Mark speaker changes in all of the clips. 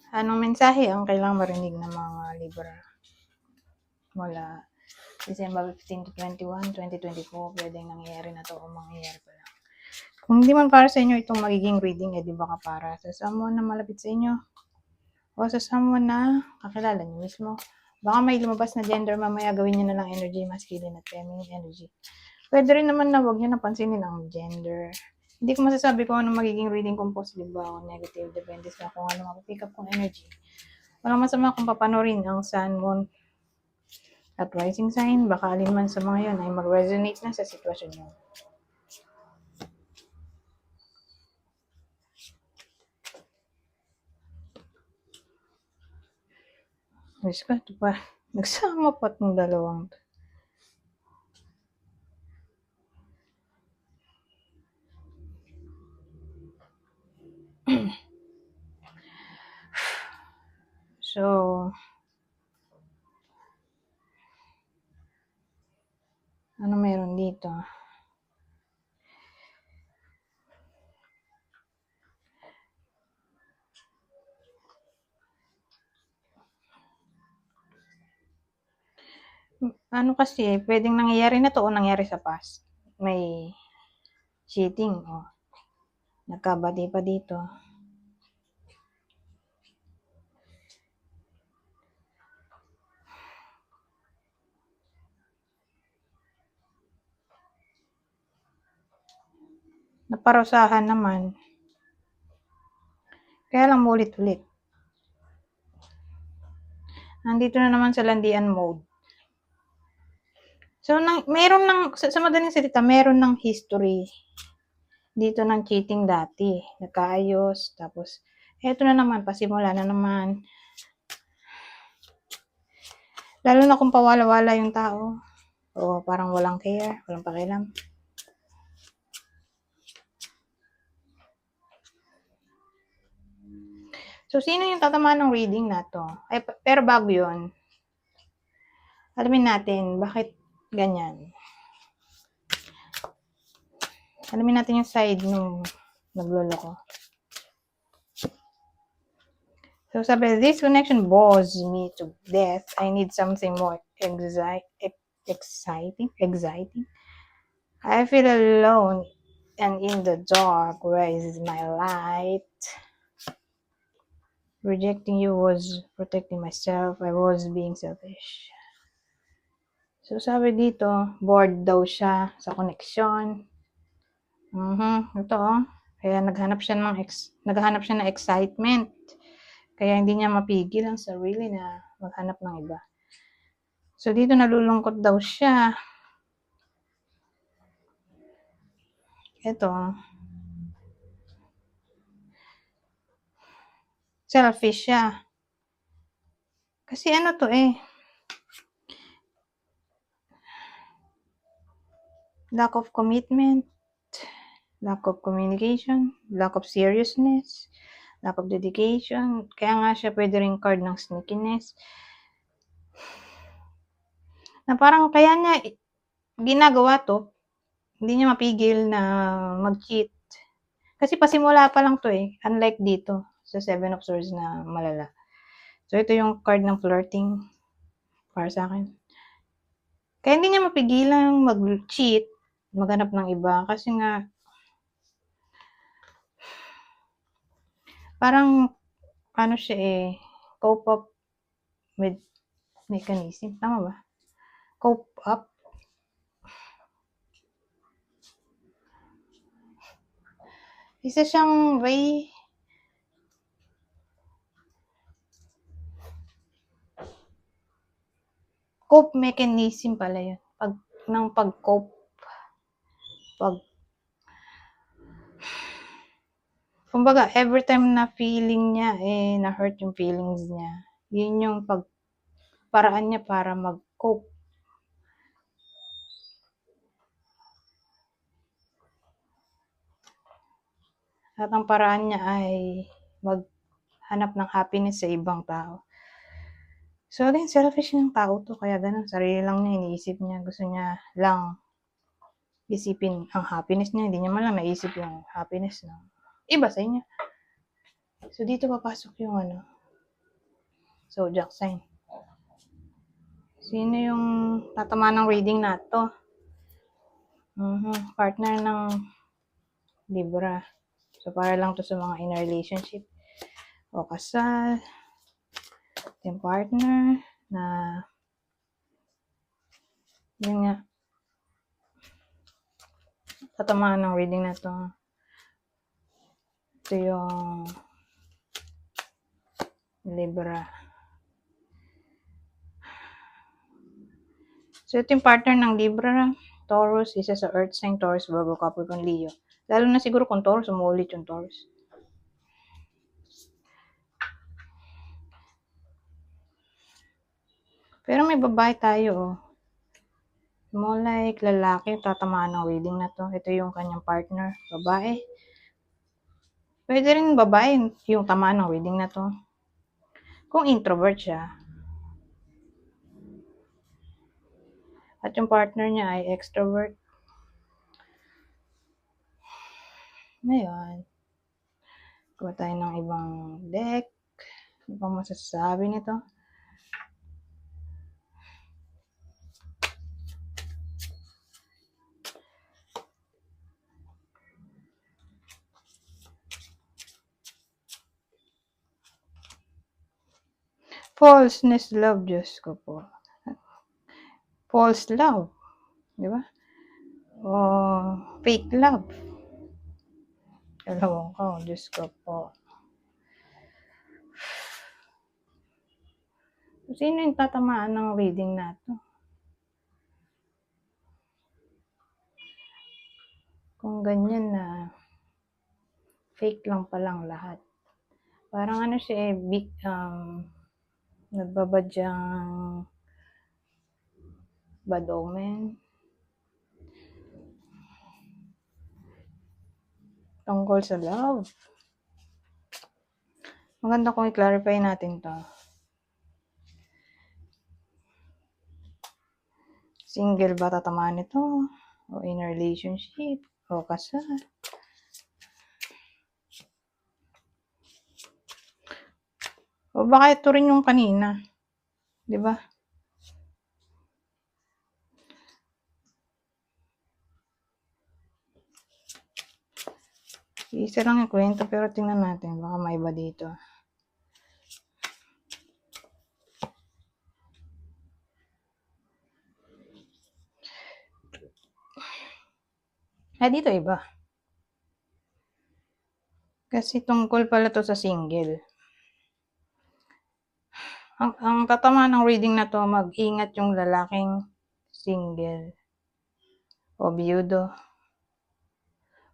Speaker 1: Anong mensahe ang kailangang marinig ng mga Libra mula December 15 to 21, 2024? Pwedeng nangyayari na to o mangyayari pa lang. Kung hindi man para sa inyo itong magiging reading, di baka para sa someone na malapit sa inyo o sa someone na kakilala niyo mismo. Baka may lumabas na gender, mamaya gawin niyo na lang energy, masculine at feminine energy. Pwede rin naman na huwag niyo napansinin ang gender. Hindi ko masasabi kung anong magiging reading, kung positive ba o negative. Depende sa kung ano mapipick up kong energy. Walang masama kung papanorin ang sun, moon, at rising sign. Baka alin man sa mga yun ay mag-resonate na sa sitwasyon nyo. Diyos ko, ito pa. Nagsama pa itong dalawang to. So, ano meron dito? Ano kasi, pwedeng nangyayari na to o nangyari sa past. May cheating, o nagkabati pa dito. Naparusahan naman. Kaya lang ulit-ulit. Nandito na naman sa landian mode. So, meron ng, sa madaling salita, meron ng history dito ng cheating dati. Nagkaayos, tapos, eto na naman, pasimula na naman. Lalo na kung pawala-wala yung tao. O parang walang care, walang pakialam. So, sino yung tatamaan ng reading na to? Ay, pero bago yun, alamin natin, bakit ganyan? Alamin natin yung side nung nagloloko. So, sabi, this connection bores me to death. I need something more exciting. I feel alone and in the dark. Where is my light? Rejecting you was protecting myself. I was being selfish. So, sabi dito, bored daw siya sa connection. Ito oh. Kaya naghanap siya ng excitement. Kaya hindi niya mapigil ang sarili na maghanap ng iba. So, dito nalulungkot daw siya. Ito. Selfish siya. Kasi ano to lack of commitment, lack of communication, lack of seriousness, lack of dedication. Kaya nga siya pwede rin card ng sneakiness. Na parang kaya niya ginagawa to, hindi niya mapigil na mag-cheat. Kasi pasimula pa lang to unlike dito sa 7 of Swords na malala. So ito yung card ng flirting para sa akin. Kaya hindi niya mapigilang mag-cheat, maghanap ng iba kasi nga parang ano siya cope up with mechanism. Tama ba? Cope up. Isa siyang way cope mechanism pala yun. Pag-cope. Kumbaga, every time na feeling niya, na-hurt yung feelings niya. Yun yung paraan niya para mag-cope. At ang paraan niya ay maghanap ng happiness sa ibang tao. So again, selfish ng tao to. Kaya ganun, sarili lang niya, iniisip niya. Gusto niya lang isipin ang happiness niya. Hindi niya man lang naisip yung happiness ng iba sa inyo. So dito papasok yung zodiac sign. Sino yung tatama ng reading na to? Partner ng Libra. So, para lang to sa mga in a relationship o kasal. Yung partner na yun nga, tatamaan ng reading na to. Ito yung Libra. So, ito yung partner ng Libra, Taurus, isa sa Earth sign, Taurus, Virgo, Capricorn, Leo. Lalo na siguro kung Taurus, umuulit yung Taurus. Pero may babae tayo, oh. More like lalaki, tatamaan ng reading na to. Ito yung kanyang partner, babae. Pwede rin babae yung tamaan ng reading na to. Kung introvert siya. At yung partner niya ay extrovert. Ngayon, kuha tayo ng ibang deck. Ano bang masasabi nito? Falseness love, Diyos ko po. False love. Di ba? O fake love. Alam ko, Diyos ko po. Sino yung tatamaan ng reading na to? Kung ganyan na fake lang palang lahat. Parang ano siya big, nagbabadyang bad omen. Tungkol sa love. Maganda kung i-clarify natin to. Single ba tatamaan nito? O in a relationship? O kasal? O baka ito rin yung kanina. Diba? Isa lang yung kwento pero tingnan natin. Baka may iba dito. Dito iba. Kasi tungkol pala to sa single. Ang tatama ng reading na to, mag-ingat yung lalaking single o biyudo.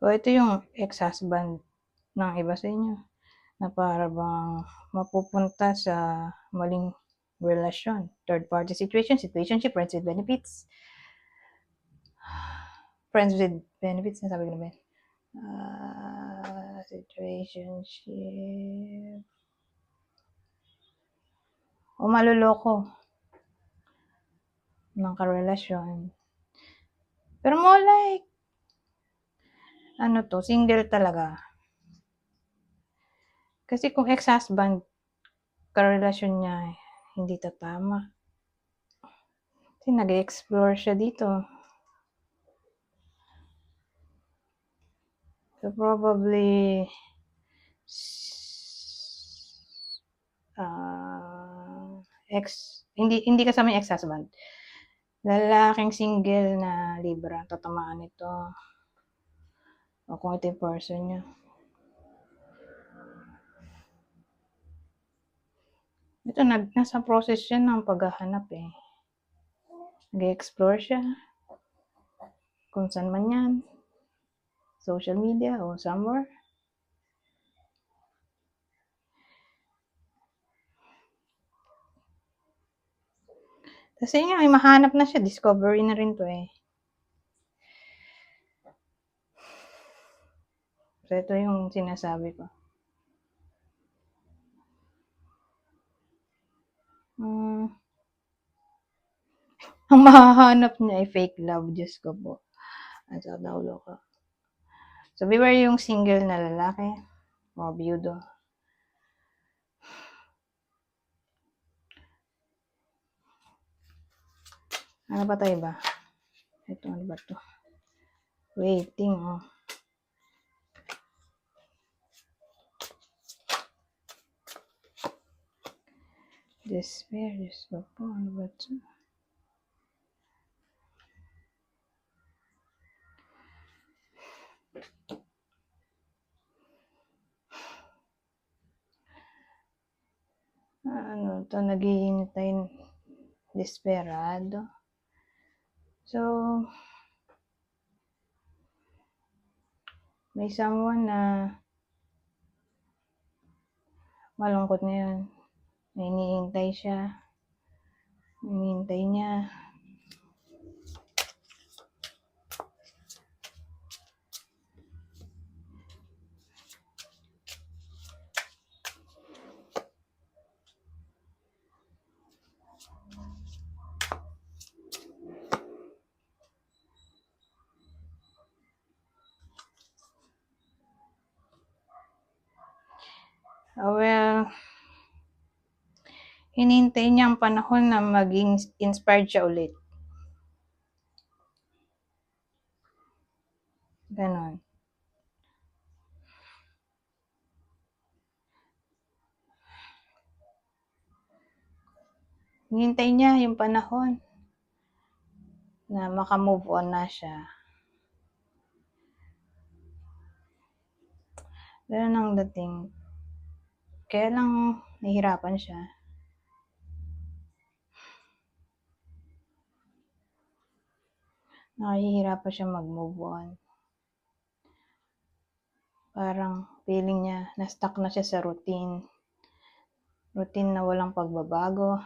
Speaker 1: O ito yung ex-husband ng iba sa inyo na para bang mapupunta sa maling relasyon. Third party situation, situationship, friends with benefits. Friends with benefits, nasabi ko na ba yun? Situationship. O maluloko ng karelasyon. Pero more like, ano to, single talaga. Kasi kung ex-husband, karelasyon niya, hindi tatama. Kasi nag-explore siya dito. So probably, hindi kasama yung ex-husband. Lalaking single na Libra, tatamaan ito. O kung ito yung person niya. Ito, nasa process siya ng paghahanap eh. Nag-explore siya. Kung saan man yan. Social media o somewhere. Kasi nga, ay mahanap na siya. Discovery na rin to eh. So, ito yung sinasabi ko. Ang mahahanap niya ay fake love. Diyos ko po. At sa daulo ko. So, beware yung single na lalaki o biyudo. Ano ba tayo ba? Ito, ano ba to? Waiting, oh. Despair, Diyos ko po. Ano ba to? Ano to? Naghihintay. Desperado. So, may someone na malungkot ngayon. May hinihintay siya. Hinihintay niya. Well, hinihintay niya ang panahon na maging inspired siya ulit. Ganon. Hinihintay niya yung panahon na makamove on na siya. Ganun ang dating. Kaya lang nahihirapan siya. Nakahihirapan siya mag-move on. Parang feeling niya na-stuck na siya sa routine. Routine na walang pagbabago.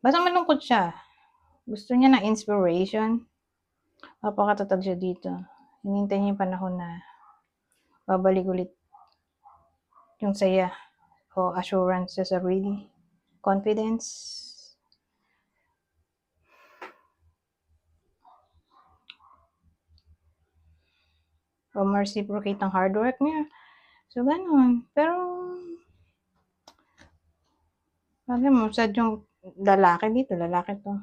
Speaker 1: Basta malungkot siya. Gusto niya ng inspiration. Papakatatag siya dito. Hinihintay niya yung panahon na babalik ulit yung saya o assurance sa sarili. Confidence. O ma-reciprocate ang hard work niya. So, ganun. Pero, sabi mo, sad yung lalaki dito. Lalaki to.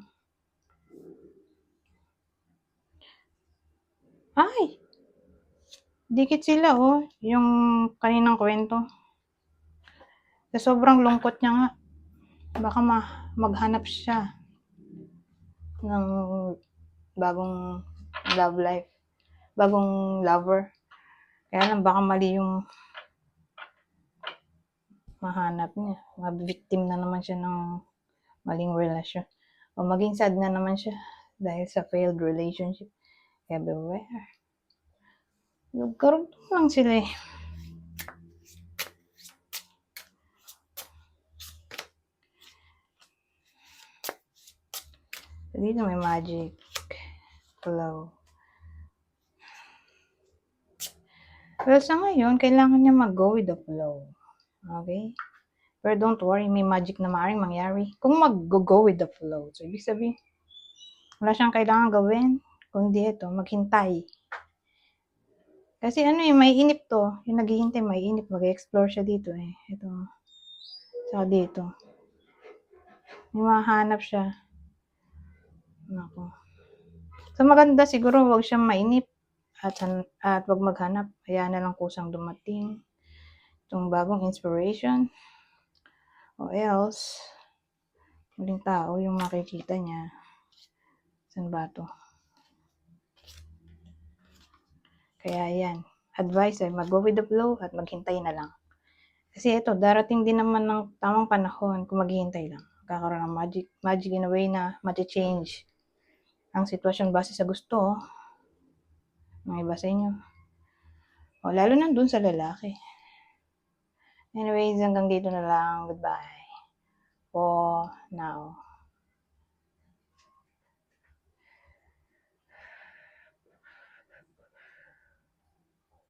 Speaker 1: Ay! Dikit sila, oh. Yung kaninang kwento. Sa sobrang lungkot niya nga, baka maghanap siya ng bagong love life. Bagong lover. Kaya lang, baka mali yung mahanap niya. Mabiktim na naman siya ng maling relasyon. O maging sad na naman siya dahil sa failed relationship. Kaya beware. Nagkaroon lang sila eh. So, dito may magic flow. Well, sa ngayon, kailangan niya mag-go with the flow. Okay? Pero don't worry, may magic na maaaring mangyari kung mag-go with the flow. So, ibig sabihin, wala siyang kailangan gawin, kundi ito, maghintay. Kasi ano eh, may inip to. Yung naghihintay, may inip. Mag-explore siya dito eh. Ito. Saka dito. May mahanap siya. Nako. So maganda siguro wag siyang mainip. At wag maghanap. Hayaan na lang kusang dumating. Itong bagong inspiration. O else, muling tao yung makikita niya. Saan ba to? Kaya yan. Advice ay mag-go with the flow at maghintay na lang. Kasi ito, darating din naman ng tamang panahon kung maghihintay lang. Kakaroon ng magic in a way na mati-change ang sitwasyon base sa gusto ng iba sa inyo. O, lalo na dun sa lalaki. Anyways, hanggang dito na lang. Goodbye. For now.